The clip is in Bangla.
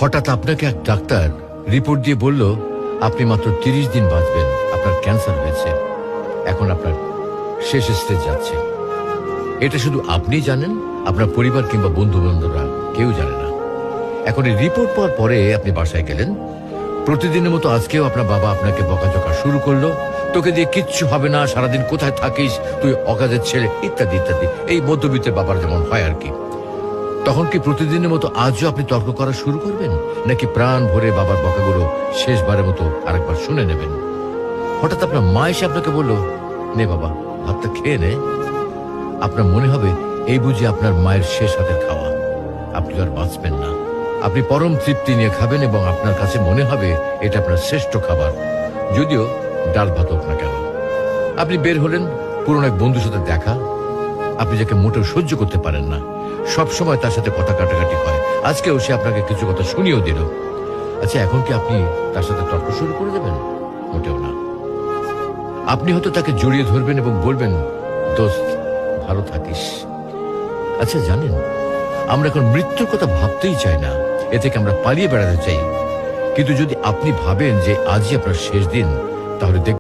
হঠাৎ আপনাকে এক ডাক্তার রিপোর্ট দিয়ে বলল আপনি মাত্র 30 দিন বাঁচবেন, আপনার ক্যান্সার হয়েছে, এখন আপনার শেষ স্টেজ যাচ্ছে। এটা শুধু আপনি জানেন, আপনার পরিবার কিংবা বন্ধু বান্ধবরা কেউ জানে না। এখন এই রিপোর্ট পাওয়ার পরে আপনি বাসায় গেলেন। প্রতিদিনের মতো আজকেও আপনার বাবা আপনাকে বকাঝকা শুরু করলো, তোকে দিয়ে কিচ্ছু হবে না, সারাদিন কোথায় থাকিস, তুই অকাজের ছেলে, ইত্যাদি ইত্যাদি। এই মধ্যবিত্তের বাবার যেমন হয় আর কি। তখন কি প্রতিদিনের মতো আজও আপনি তর্ক করা শুরু করবেন, নাকি প্রাণ ভরে বাবার বকাগুলো শেষবারের মতো আরেকবার শুনে নেবেন? হঠাৎ আপনার মা এসে আপনাকে বলল, নে বাবা ভাতটা খেয়ে নে। আপনার মনে হবে এই বুঝি আপনার মায়ের শেষ হাতের খাওয়া, আপনি আর বাঁচবেন না। আপনি পরম তৃপ্তি নিয়ে খাবেন এবং আপনার কাছে মনে হবে এটা আপনার শ্রেষ্ঠ খাবার, যদিও ডাল ভাত হোক না কেন। আপনি বের হলেন, পুরনো এক বন্ধুর সাথে দেখা, আপনি যাকে মোটেও সহ্য করতে পারেন না, সব সময় তার সাথে কথা কাটাকাটি হয়, আজকেও সে আপনাকে কিছু কথা শুনিয়েও দিল। আচ্ছা, এখন কি আপনি তার সাথে তর্ক শুরু করে দেবেন? মোটেও না। আপনি হয়তো তাকে জড়িয়ে ধরবেন এবং বলবেন, দোস্ত ভালো থাকিস। আচ্ছা জানেন, আমরা এখন মৃত্যুর কথা ভাবতেই চাই না, এ থেকে আমরা পালিয়ে বেড়াতে চাই। কিন্তু যদি আপনি ভাবেন যে আজই আপনার শেষ দিন, তাহলে